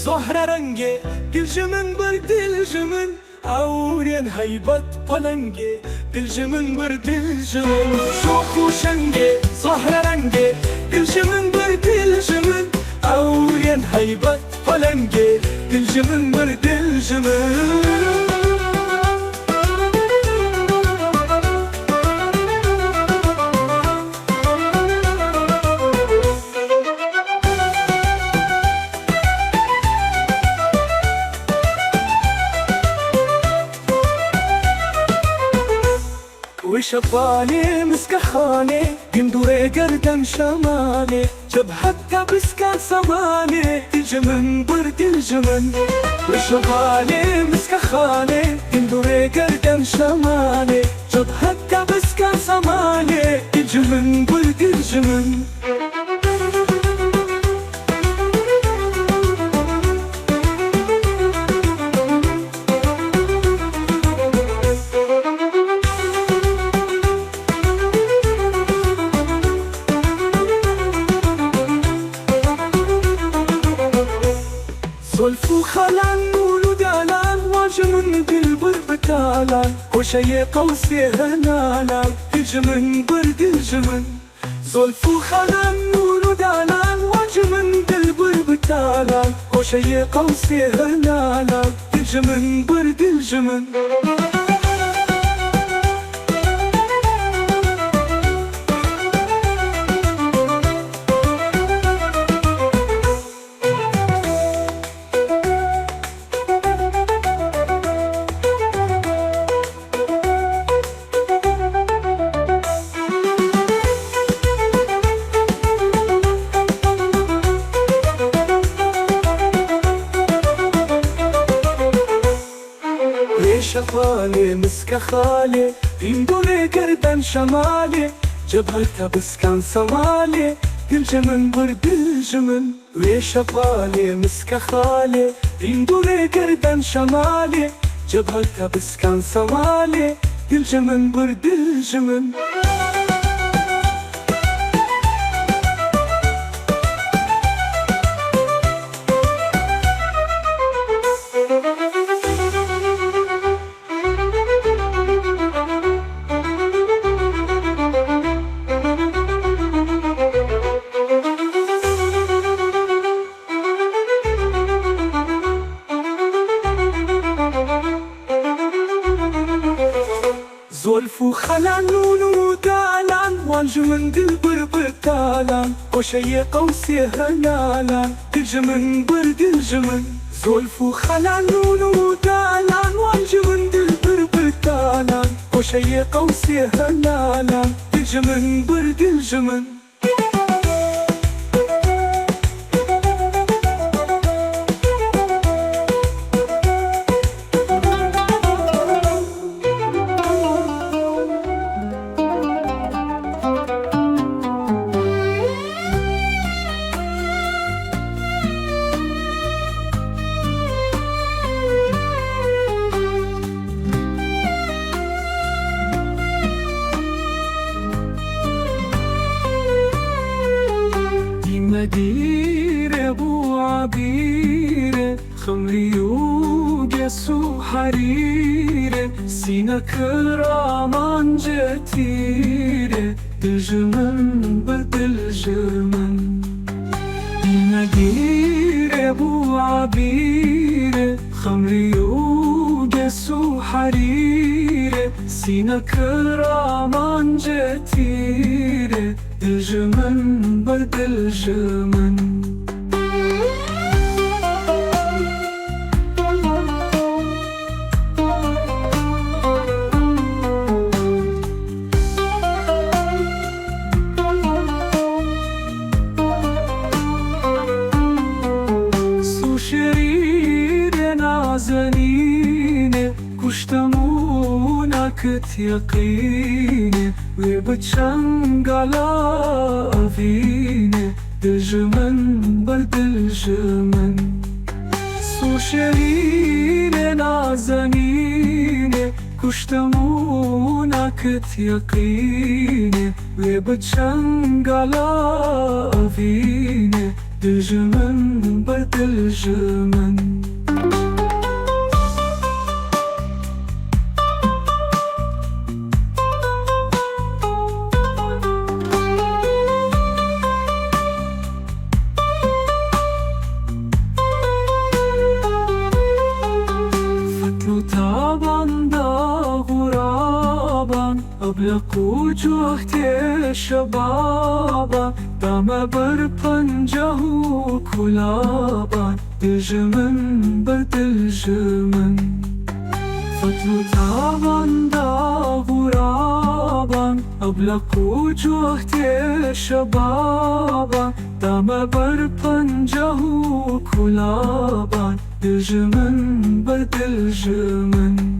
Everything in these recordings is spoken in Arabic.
زهرة رنگه دلجمن بر دلجمن عورین هیبت پلنگه دلجمن بر دلجمن شوق و شنگه زهرة رنگه دلجمن بر دلجمن عورین هیبت پلنگه دلجمن بر دلجمن وشفاني مسكخاني قندوري قردن شمالي جبهتها بسكان سماني الجمن برد الجمن وشفاني مسكخاني قندوري قردن شمالي جبهتها بسكان سماني الجمن برد الجمن زلف وخلان ولود علان واجمن بالبر بتالان وشي قوسي هنالان الجمن برد الجمن زلف وخلان ولود علان واجمن بالبر بتالان وشي قوسي هنالان الجمن برد الجمن شفالي مسك خالي يندوري قردن شمالي جبهتها بسكان سمالي الجمن برد الجمن وشفالي مسك خالي يندوري قردن شمالي جبهتها بسكان سمالي الجمن برد الجمن زلف وخلان ولود علان والجمن دلبر بتالان وشي قوسي هلالان الجمن برد الجمن زلف وخلان ولود علان والجمن دلبر بتالان وشي قوسي هلالان الجمن برد الجمن مدير ابو عبير خمري وقس وحرير سينا كرامان جتير الجمن برد الجمن مدير ابو عبير خمري وقس وحرير سينا كرامان جتير الجمن برد الجمن سو شرير نازنين كشتمونك يقين وبتشنق على أفيني الجمن برد الجمن سو شرير نازنين كشتمونك يقين وبتشنق على أفيني دجمن بدلجمن فتلو تعبان دا غرابان أبلق وجوهتي شبابان دام بر پنجه کلابان دلجمن بر دلجمن فتلو تعبان دا غرابان أبلق وجوهتي شبابان دام بر پنجه کلابان دلجمن بر دلجمن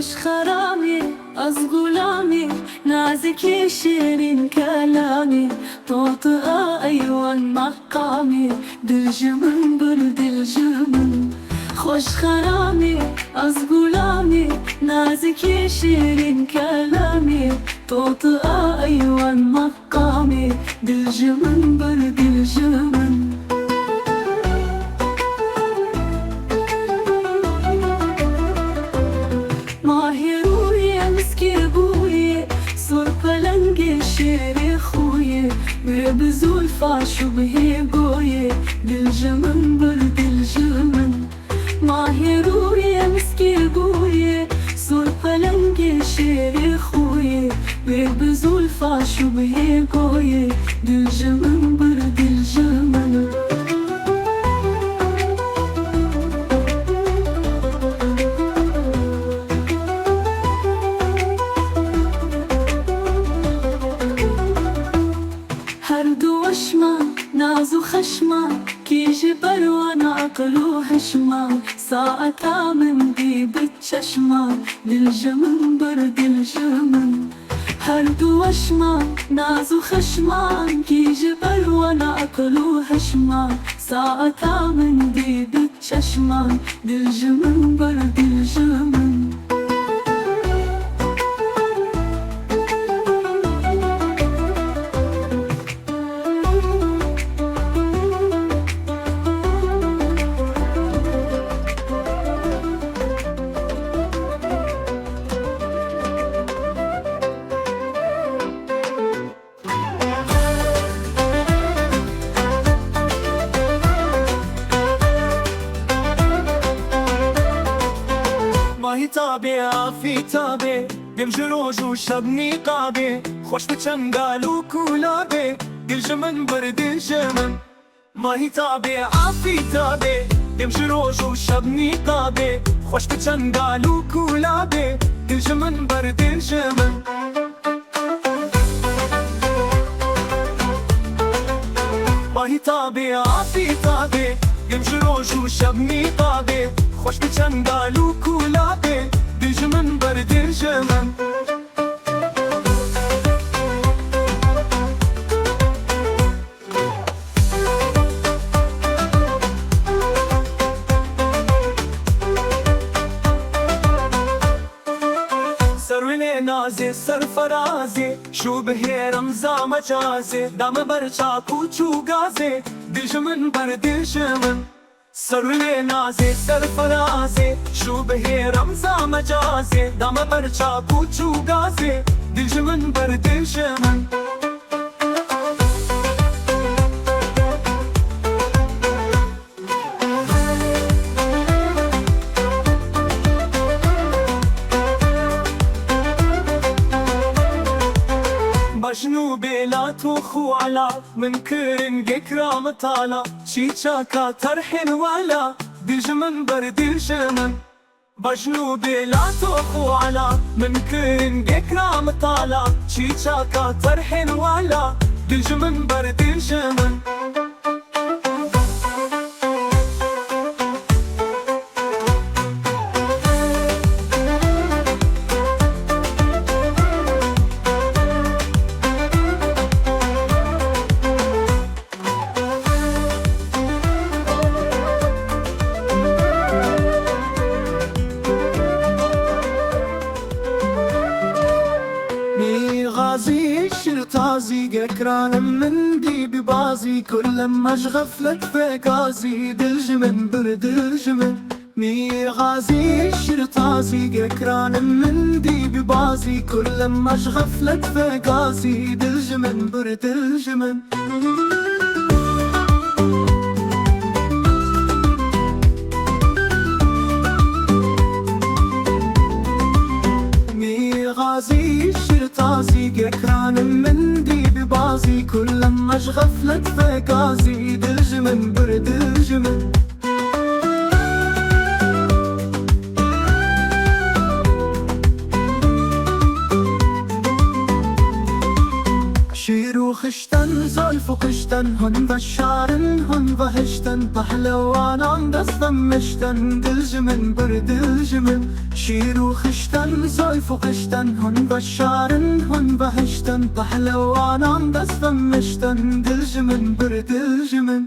خوش خرامی از غلامی نازکی شیرین کلامی توطئه ایوان مقامی دلجمن بر دلجمن خوش خرامی از غلامی نازکی شیرین کلامی توطئه ایوان مقامی دلجمن بر دلجمن شيري خويا بزولفة شبهي قوية دلجمن برد الجمن ماهي رويا مسكي قوية سولفة لنقي شيري خويا بزولفة شبهي قوية دلجمن برد الجمن ناز وخشمة كيجي وانا عقله هشمة ساعتها من ديب الششمة للجمن برد الجمن هرد وشمة ناز وخشمة كيجي وانا عقله هشمة ساعتها من ديب الششمة للجمن برد الجمن ماهی تابه عافی تابه بیم روز و شب نیقابه خوش به چنگال و کلابه دلجمن بر دلجمن ماهی تابه عافی تابه بیم روز و شب نیقابه خوش به چنگال و کلابه دلجمن بر دلجمن ماهی تابه عافی تابه بیم روز و شب نیقابه خوش به چنگال و کلابه دلجمن بر دلجمن سرونه نازه سرفرازه شو به رمزا مجازه دم بر چاکو چوگازه دلجمن بر دلجمن سرونه نازه سرفرازه شو به رمزا مجازه دم بر چاکو چوگازه دلجمن بر دلجمن مجنو بلا توخو على من كرن قكرام طالا شيشاكا ترحن ولا دلجمن بر دلجمن مجنو بلا توخو على من كرن قكرام طالا شيشاكا ترحن ولا دلجمن بر دلجمن يكران من دي ببازي كل ما غفلت في غازي دلجمن برد الجمن مي غازي شرطازي يكران من دي ببازي كل ما غفلت في غازي دلجمن برد الجمن غازي شرطازي يكران من دي ببازي كل ما غفلت في غازي دلجمن برد الجمن شيرو خشتن زلف قشتن هن بشارن هن بهشتن بحلوان عم دستمشتن دلجمن برد الجمن شيرو خشتن زلف قشتن هن بشارن هن بهشتن بحلوان عم دستمشتن دلجمن برد الجمن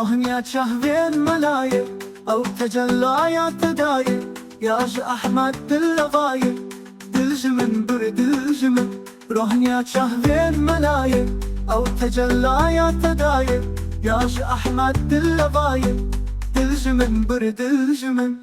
رهن يا شهوين ملايك أو تجلى يا تدايك يا أحمد باللغايك دلجمن برد الجمن رهن يا شهوين ملايك أو تجلى يا تدايك يا أحمد باللغايك دلجمن برد الجمن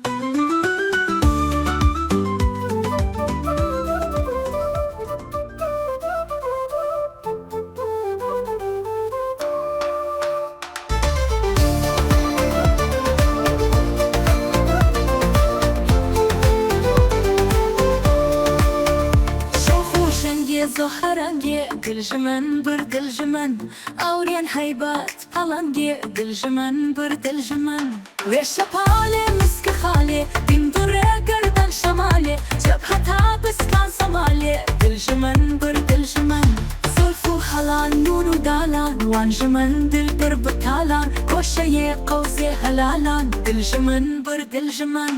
زهرانجي دلجمن برد الجمن أورين هيبات ألانجي دلجمن برد الجمن ويشبالي مسك خالي بيمدر قردن شمالي جبهتها بسكان صمالي دلجمن برد الجمن زلفو حلان نونو دالان وانجمن دل بربتالان كوشي قوسي هلالان دلجمن برد الجمن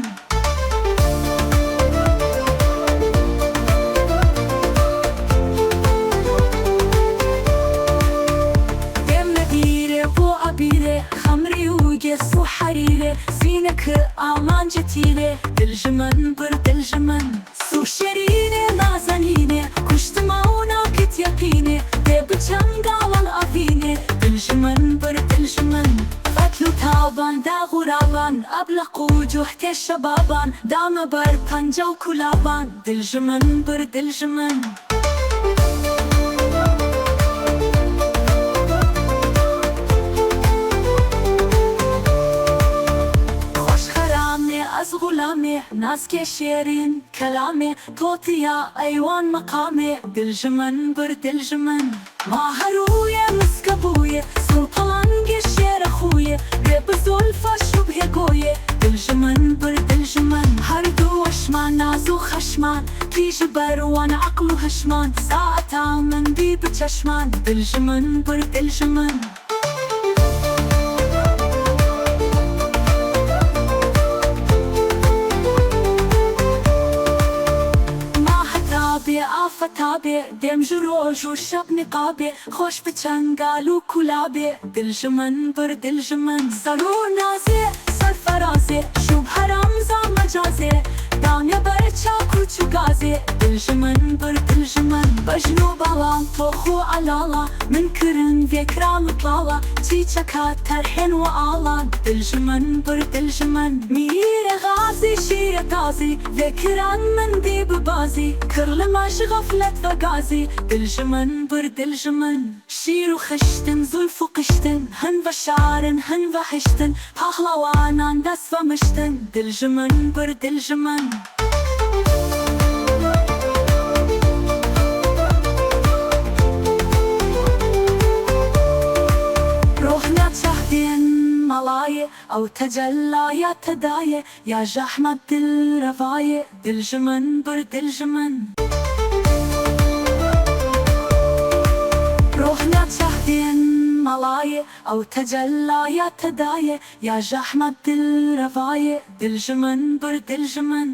خمري وقص وحريري زينك أمان جتيلي دلجمن برد الجمن سو شريني نازنيني كشت مونا كت يقيني دي بجنقال الأفيني دلجمن برد الجمن فتلو تابان دا غرابان أبلق وجوه الشبابان دام بر پنجو كلابان دلجمن برد الجمن از غلامي ناس كشيرين كلامي توتيا أيوان مقامي دلجمن برد الجمن ما هروية مسكبوية سلطان قشير أخوية ريب زلفة شبه قوية دلجمن برد الجمن هردو وشمان نازو خشمان في جبر وانا عقلو هشمان ساعتا من بي بتششمان دلجمن برد الجمن آفتابي دم جروج وشب نقابي خوش بچنگال و كلابي دلجمن برد الجمن ضرور نازي سر فرازي شوب حرام زا مجازي دانيا برچا كوچو غازي دلجمن برد الجمن بجنوب آلان توخو علالا من كرن فيكران وطلالا چيچكا ترحن وآلان دلجمن برد الجمن مير غازي شير غازي ذكران من دي ببازي كرل ماش غفلت وغازي دلجمن برد الجمن شير وخشتن زلف وقشتن هن بشارن هن بحشتن پهلوانان دست ومشتن دلجمن برد الجمن روحنا تشهدين ملاي أو تجلى يا تداية يا جحمة الرفاية دلجمن برد الجمن روحنا تشهدين ملاي أو تجلى يا تداية يا جحمة الرفاية دلجمن برد الجمن